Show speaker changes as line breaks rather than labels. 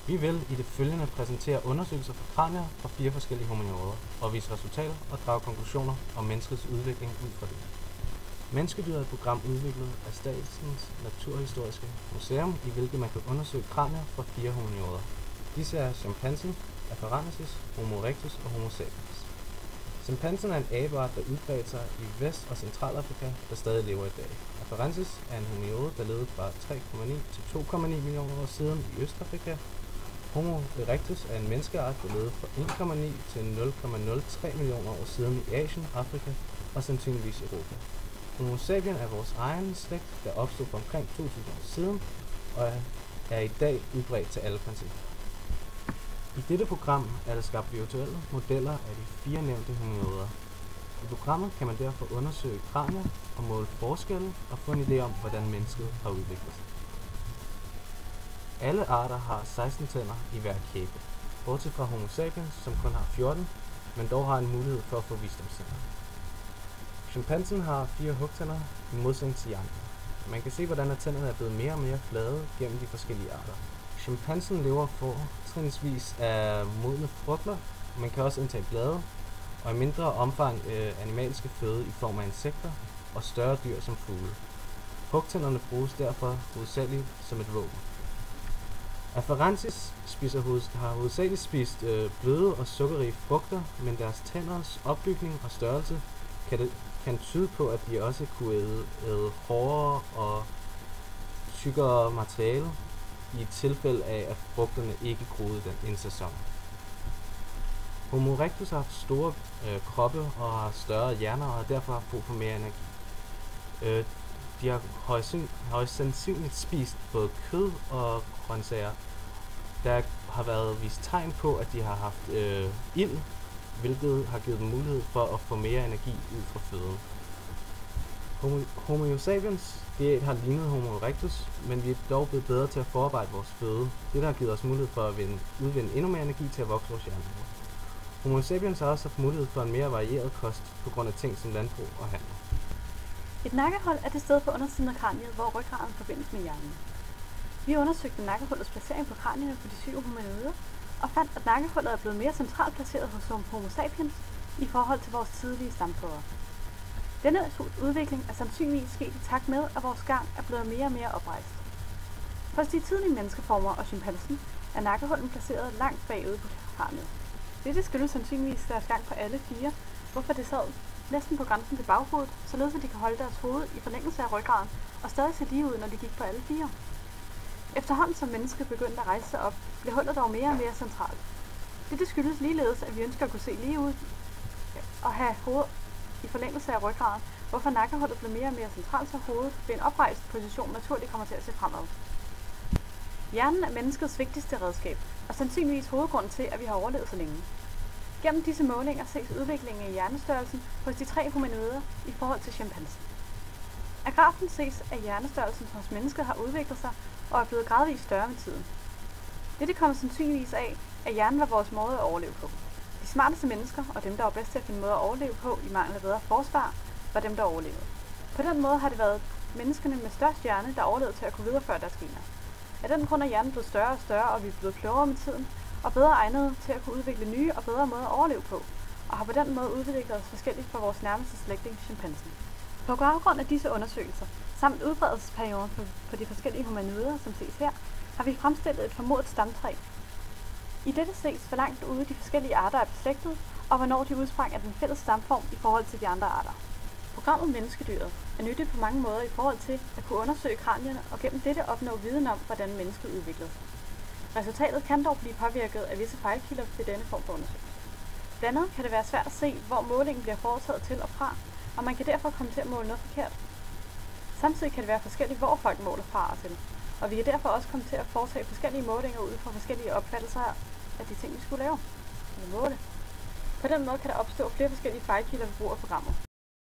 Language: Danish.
Vi vil i det følgende præsentere undersøgelser fra kranier fra 4 forskellige hominioder og vise resultater og drage konklusioner om menneskets udvikling ud fra det. Menneskedyret er et program udviklet af Statens Naturhistoriske Museum, i hvilket man kan undersøge kranier fra 4 hominioder. Disse er chimpansen, Afarensis, Homo erectus og Homo sapiens. Chimpansen er en abeart, der udbredte sig i Vest- og Centralafrika, der stadig lever i dag. Afarensis er en hominode, der levede fra 3,9 til 2,9 millioner år siden i Østafrika. Homo erectus er en menneskeart, der levede fra 1,9 til 0,03 millioner år siden i Asien, Afrika og sandsynligvis Europa. Homo sapien er vores egen slægt, der opstod for omkring 2000 år siden og er i dag udbredt til alle kontinenter. I dette program er der skabt virtuelle modeller af de 4 nævnte hominoder. I programmet kan man derfor undersøge kranier og måle forskelle og få en idé om, hvordan mennesket har udviklet sig. Alle arter har 16 tænder i hver kæbe, bortset fra Homo sapiens, som kun har 14, men dog har en mulighed for at få visdomstænder. Chimpansen har 4 hugtænder i modsætning til andre. Man kan se, hvordan tænderne er blevet mere og mere flade gennem de forskellige arter. Chimpansen lever fortrinsvis af modne frugter, man kan også indtage blade, og i mindre omfang animalske føde i form af insekter og større dyr som fugle. Hugtænderne bruges derfor hovedsageligt som et våben. Afarensis har hovedsageligt spist bløde og sukkerrige frugter, men deres tænders opbygning og størrelse kan tyde på, at de også kunne æde hårdere og tykkere materiale i et tilfælde af, at frugterne ikke groede den en sæson. Homo erectus har haft store kroppe og har større hjerner og har derfor haft brug for mere energi. De har højst sandsynligt spist både kød og grøntsager. Der har været vist tegn på, at de har haft ild, hvilket har givet dem mulighed for at få mere energi ud fra føden. Homo sapiens diæt har lignet Homo erectus, men vi er dog blevet bedre til at forarbejde vores føde. Det har givet os mulighed for at udvinde endnu mere energi til at vokse vores hjerner. Homo sapiens har også haft mulighed for en mere varieret kost på grund af ting som landbrug og handel.
Et nakkehold er det sted på undersiden af kraniet, hvor ryggraden forbindes med hjernen. Vi undersøgte nakkehullets placering på kranierne på de 7 hominoder, og fandt, at nakkehullet er blevet mere centralt placeret hos Homo sapiens i forhold til vores tidlige stamfædre. Denne udvikling er sandsynligvis sket i takt med, at vores gang er blevet mere og mere oprejst. Hos de tidlige menneskeformer og chimpansen er nakkehullen placeret langt bagude på kraniet. Dette skyldes sandsynligvis deres gang på alle 4, hvorfor det sad næsten på grænsen til baghovedet, således at de kan holde deres hoved i forlængelse af ryggraden og stadig se lige ud, når de gik på alle 4. Efterhånden som mennesket begyndte at rejse sig op, blev hullet dog mere og mere centralt. Dette skyldes ligeledes, at vi ønsker at kunne se lige ud og have hovedet i forlængelse af ryggraden, hvorfor nakkehullet blev mere og mere centralt, så hovedet ved en oprejst position naturligt kommer til at se fremad. Hjernen er menneskets vigtigste redskab, og sandsynligvis hovedgrunden til, at vi har overlevet så længe. Gennem disse målinger ses udviklingen i hjernestørrelsen hos de 3 hominoder i forhold til chimpansen. Af grafen ses, at hjernestørrelsen hos mennesket har udviklet sig og er blevet gradvist større med tiden. Dette kommer sandsynligvis af, at hjernen var vores måde at overleve på. De smarteste mennesker og dem, der var bedst til at finde måder at overleve på i mangel af bedre forsvar, var dem, der overlevede. På den måde har det været menneskene med størst hjerne, der overlevede til at kunne videreføre deres gener. Af den grund er hjernen blevet større og større, og vi er blevet klogere med tiden, og bedre egnede til at kunne udvikle nye og bedre måder at overleve på, og har på den måde udviklet os forskelligt fra vores nærmeste slægtning, chimpansen. På baggrund af disse undersøgelser, samt udbredelsesperioden på de forskellige hominoder, som ses her, har vi fremstillet et formodet stamtræ. I dette ses, hvor langt ude de forskellige arter er beslægtet, og hvornår de udsprang af den fælles stamform i forhold til de andre arter. Programmet Menneskedyret er nyttigt på mange måder i forhold til at kunne undersøge kranierne og gennem dette opnå viden om, hvordan mennesket udvikler sig. Resultatet kan dog blive påvirket af visse fejlkilder ved denne form for undersøgelse. Blandt andet kan det være svært at se, hvor målingen bliver foretaget til og fra, og man kan derfor komme til at måle noget forkert. Samtidig kan det være forskelligt, hvor folk måler fra og til, og vi kan derfor også komme til at foretage forskellige målinger ud fra forskellige opfattelser af de ting, vi skulle lave eller måle. På den måde kan der opstå flere forskellige fejlkilder ved brug af programmet.